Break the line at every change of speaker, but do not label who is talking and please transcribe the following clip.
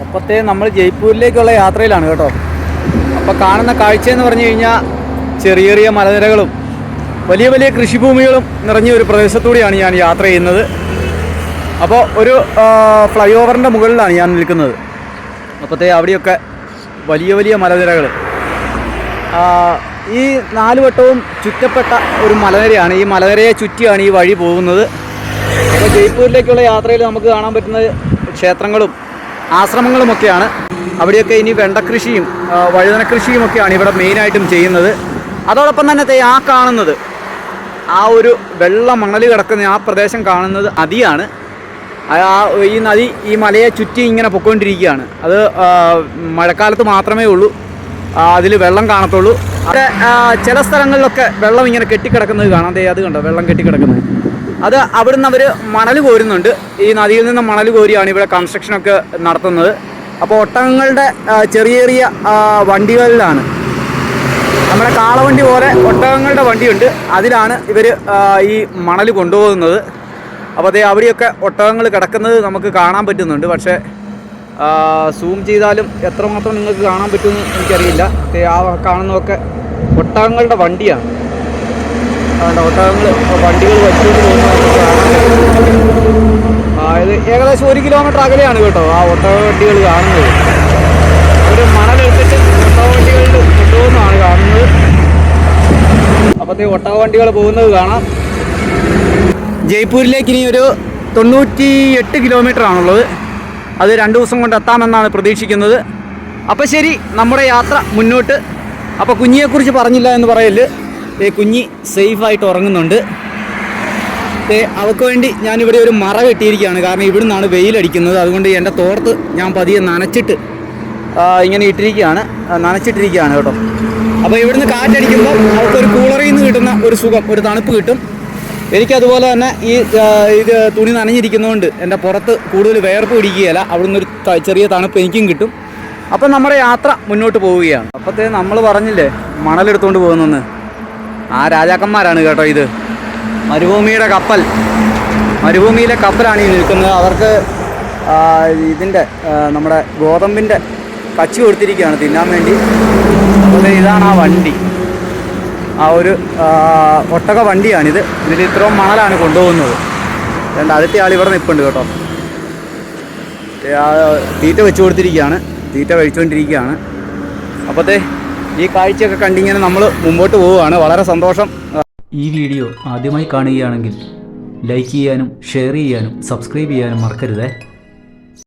അപ്പോഴത്തെ നമ്മൾ ജയ്പൂരിലേക്കുള്ള യാത്രയിലാണ് കേട്ടോ. അപ്പോൾ കാണുന്ന കാഴ്ചയെന്ന് പറഞ്ഞു കഴിഞ്ഞാൽ ചെറിയ ചെറിയ മലനിരകളും വലിയ വലിയ കൃഷിഭൂമികളും നിറഞ്ഞ ഒരു പ്രദേശത്തൂടെയാണ് ഞാൻ യാത്ര ചെയ്യുന്നത്. അപ്പോൾ ഒരു ഫ്ലൈ ഓവറിൻ്റെ മുകളിലാണ് ഞാൻ നിൽക്കുന്നത്. അപ്പോഴത്തെ അവിടെയൊക്കെ വലിയ വലിയ മലനിരകൾ, ഈ 4 വട്ടവും ചുറ്റപ്പെട്ട ഒരു മലനിരയാണ്. ഈ മലനിരയെ ചുറ്റിയാണ് ഈ വഴി പോകുന്നത്. അപ്പോൾ ജയ്പൂരിലേക്കുള്ള യാത്രയിൽ നമുക്ക് കാണാൻ പറ്റുന്നത് ക്ഷേത്രങ്ങളും ആശ്രമങ്ങളുമൊക്കെയാണ്. അവിടെയൊക്കെ ഇനി വെണ്ടക്കൃഷിയും വഴുതന കൃഷിയുമൊക്കെയാണ് ഇവിടെ മെയിനായിട്ടും ചെയ്യുന്നത്. അതോടൊപ്പം തന്നെ ആ കാണുന്നത് ആ ഒരു വെള്ള മണൽ കിടക്കുന്ന ആ പ്രദേശം കാണുന്നത് നദിയാണ്. ഈ നദി ഈ മലയെ ചുറ്റി ഇങ്ങനെ പൊയ്ക്കൊണ്ടിരിക്കുകയാണ്. അത് മഴക്കാലത്ത് മാത്രമേ ഉള്ളൂ അതിൽ വെള്ളം കാണത്തുള്ളൂ. അവിടെ ചില സ്ഥലങ്ങളിലൊക്കെ വെള്ളം ഇങ്ങനെ കെട്ടിക്കിടക്കുന്നത് കാണാം. അത് കണ്ടോ, വെള്ളം കെട്ടിക്കിടക്കുന്നത്. അത് അവിടുന്ന് അവർ മണൽ കോരുന്നുണ്ട്. ഈ നദിയിൽ നിന്ന് മണൽ കോരിയാണ് ഇവിടെ കൺസ്ട്രക്ഷനൊക്കെ നടത്തുന്നത്. അപ്പോൾ ഒട്ടകങ്ങളുടെ ചെറിയ ചെറിയ വണ്ടികളിലാണ്, നമ്മുടെ കാളവണ്ടി പോലെ ഒട്ടകങ്ങളുടെ വണ്ടിയുണ്ട്, അതിലാണ് ഇവർ ഈ മണൽ കൊണ്ടുപോകുന്നത്. അപ്പോൾ അവിടെയൊക്കെ ഒട്ടകങ്ങൾ കിടക്കുന്നത് നമുക്ക് കാണാൻ പറ്റുന്നുണ്ട്. പക്ഷേ സൂം ചെയ്താലും എത്രമാത്രം നിങ്ങൾക്ക് കാണാൻ പറ്റുമെന്ന് എനിക്കറിയില്ല. ആ കാണുന്നതൊക്കെ ഒട്ടകങ്ങളുടെ വണ്ടിയാണ്. ഒട്ടകങ്ങൾ വണ്ടികൾ വലിച്ചുകൊണ്ട് പോകുന്നത് അതായത് ഏകദേശം 1 കിലോമീറ്റർ അകലെയാണ് കേട്ടോ ആ ഒട്ടക വണ്ടികൾ കാണുന്നത്. ഒരു മണലെടുത്തിട്ട് ഒട്ടക വണ്ടികളിൽ കൊണ്ടുപോകുന്നതാണ് കാണുന്നത്. അപ്പോഴത്തെ ഒട്ടക വണ്ടികൾ പോകുന്നത് കാണാം. ജയ്പൂരിലേക്ക് ഇനി ഒരു 98 കിലോമീറ്റർ ആണുള്ളത്. അത് 2 ദിവസം കൊണ്ട് എത്താമെന്നാണ് പ്രതീക്ഷിക്കുന്നത്. അപ്പോൾ ശരി, നമ്മുടെ യാത്ര മുന്നോട്ട്. അപ്പോൾ കുഞ്ഞിയെക്കുറിച്ച് പറഞ്ഞില്ല എന്ന് പറയല്. കുഞ്ഞി സേഫായിട്ട് ഉറങ്ങുന്നുണ്ട്. അവൾക്ക് വേണ്ടി ഞാനിവിടെ ഒരു മറ കെട്ടിയിരിക്കുകയാണ്. കാരണം ഇവിടെ നിന്നാണ് വെയിലടിക്കുന്നത്. അതുകൊണ്ട് എൻ്റെ തോർത്ത് ഞാൻ പതിയെ നനച്ചിട്ട് ഇങ്ങനെ ഇട്ടിരിക്കുകയാണ്, നനച്ചിട്ടിരിക്കുകയാണ് കേട്ടോ. അപ്പോൾ ഇവിടുന്ന് കാറ്റടിക്കുമ്പോൾ അവൾക്കൊരു കൂളറിൽ നിന്ന് കിട്ടുന്ന ഒരു സുഖം, ഒരു തണുപ്പ് കിട്ടും. എനിക്കതുപോലെ തന്നെ ഇത് തുണി നനഞ്ഞിരിക്കുന്നതുകൊണ്ട് എൻ്റെ പുറത്ത് കൂടുതൽ വേർപ്പ് പിടിക്കുകയില്ല. അവിടുന്ന് ഒരു ചെറിയ തണുപ്പ് എനിക്കും കിട്ടും. അപ്പം നമ്മുടെ യാത്ര മുന്നോട്ട് പോവുകയാണ്. അപ്പോഴത്തെ നമ്മൾ പറഞ്ഞില്ലേ മണലെടുത്തുകൊണ്ട് പോകുന്നെന്ന്, ആ രാജാക്കന്മാരാണ് കേട്ടോ ഇത്. മരുഭൂമിയുടെ കപ്പൽ, മരുഭൂമിയിലെ കപ്പലാണ് ഈ നിൽക്കുന്നത്. അവർക്ക് ഇതിൻ്റെ നമ്മുടെ ഗോതമ്പിൻ്റെ കച്ചി കൊടുത്തിരിക്കുകയാണ് തിന്നാൻ വേണ്ടി. അതുപോലെ ഇതാണ് ആ വണ്ടി, ആ ഒരു ഒട്ടക വണ്ടിയാണിത്. ഇതിൽ ഇത്രയും മണലാണ് കൊണ്ടുപോകുന്നത്. അടുത്ത ആൾ ഇവിടെ നിൽപ്പുണ്ട് കേട്ടോ. തീറ്റ വെച്ച് കൊടുത്തിരിക്കുകയാണ്, തീറ്റ കഴിച്ചുകൊണ്ടിരിക്കുകയാണ്. അപ്പോഴത്തെ ഈ കാഴ്ചയൊക്കെ കണ്ടിങ്ങനെ നമ്മൾ മുമ്പോട്ട് പോവുകയാണ്. വളരെ സന്തോഷം.
ഈ വീഡിയോ ആദ്യമായി കാണുകയാണെങ്കിൽ ലൈക്ക് ചെയ്യാനും ഷെയർ ചെയ്യാനും സബ്സ്ക്രൈബ് ചെയ്യാനും മറക്കരുതേ.